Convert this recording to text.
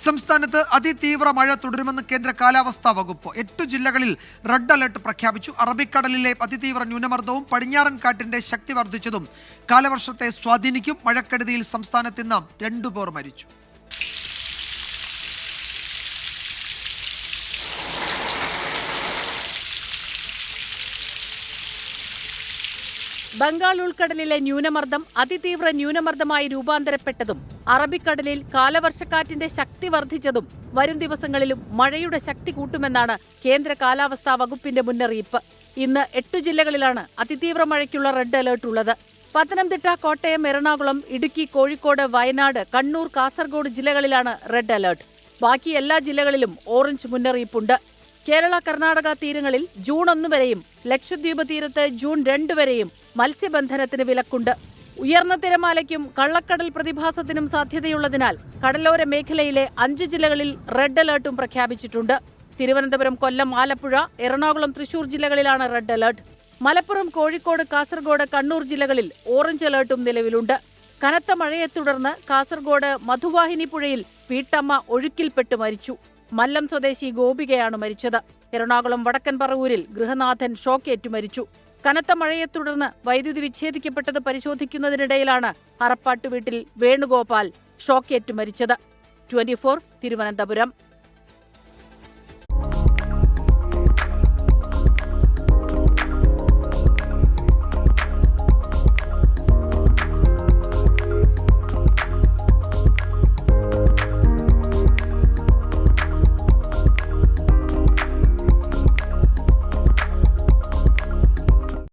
സംസ്ഥാനത്ത് അതിതീവ്ര മഴ തുടരുമെന്ന് കേന്ദ്ര കാലാവസ്ഥാ വകുപ്പ്. 8 ജില്ലകളിൽ റെഡ് അലർട്ട് പ്രഖ്യാപിച്ചു. അറബിക്കടലിലെ അതിതീവ്ര ന്യൂനമർദ്ദവും പടിഞ്ഞാറൻ കാറ്റിന്റെ ശക്തി വർദ്ധിച്ചതും കാലവർഷത്തെ സ്വാധീനിക്കും. മഴക്കെടുതിയിൽ സംസ്ഥാനത്ത് ഇന്ന് 2 പേർ മരിച്ചു. ബംഗാൾ ഉൾക്കടലിലെ ന്യൂനമർദ്ദം അതിതീവ്ര ന്യൂനമർദ്ദമായി രൂപാന്തരപ്പെട്ടതും അറബിക്കടലിൽ കാലവർഷക്കാറ്റിന്റെ ശക്തി വർദ്ധിച്ചതും വരും ദിവസങ്ങളിലും മഴയുടെ ശക്തി കൂട്ടുമെന്നാണ് കേന്ദ്ര കാലാവസ്ഥാ വകുപ്പിന്റെ മുന്നറിയിപ്പ്. ഇന്ന് 8 ജില്ലകളിലാണ് അതിതീവ്ര മഴയ്ക്കുള്ള റെഡ് അലർട്ട് ഉള്ളത്. പത്തനംതിട്ട, കോട്ടയം, എറണാകുളം, ഇടുക്കി, കോഴിക്കോട്, വയനാട്, കണ്ണൂർ, കാസർഗോഡ് ജില്ലകളിലാണ് റെഡ് അലർട്ട്. ബാക്കി എല്ലാ ജില്ലകളിലും ഓറഞ്ച് മുന്നറിയിപ്പുണ്ട്. കേരള, കർണാടക തീരങ്ങളിൽ ജൂൺ 1 വരെയും ലക്ഷദ്വീപ് തീരത്ത് ജൂൺ 2 വരെയും മത്സ്യബന്ധനത്തിന് വിലക്കുണ്ട്. ഉയർന്ന തിരമാലയ്ക്കും കള്ളക്കടൽ പ്രതിഭാസത്തിനും സാധ്യതയുള്ളതിനാൽ കടലോര മേഖലയിലെ 5 ജില്ലകളിൽ റെഡ് അലർട്ടും പ്രഖ്യാപിച്ചിട്ടുണ്ട്. തിരുവനന്തപുരം, കൊല്ലം, ആലപ്പുഴ, എറണാകുളം, തൃശൂർ ജില്ലകളിലാണ് റെഡ് അലർട്ട്. മലപ്പുറം, കോഴിക്കോട്, കാസർഗോഡ്, കണ്ണൂർ ജില്ലകളിൽ ഓറഞ്ച് അലർട്ടും നിലവിലുണ്ട്. കനത്ത മഴയെ തുടർന്ന് കാസർഗോഡ് മധുവാഹിനി പുഴയിൽ വീട്ടമ്മ ഒഴുക്കിൽപ്പെട്ട് മരിച്ചു. മല്ലം സ്വദേശി ഗോപികയാണ് മരിച്ചത്. എറണാകുളം വടക്കൻ പറവൂരിൽ ഗൃഹനാഥൻ ഷോക്കേറ്റു മരിച്ചു. കനത്ത മഴയെ തുടർന്ന് വൈദ്യുതി വിച്ഛേദിക്കപ്പെട്ടത് പരിശോധിക്കുന്നതിനിടയിലാണ് അറപ്പാട്ട് വീട്ടിൽ വേണുഗോപാൽ ഷോക്കേറ്റു മരിച്ചത്. 24 തിരുവനന്തപുരം.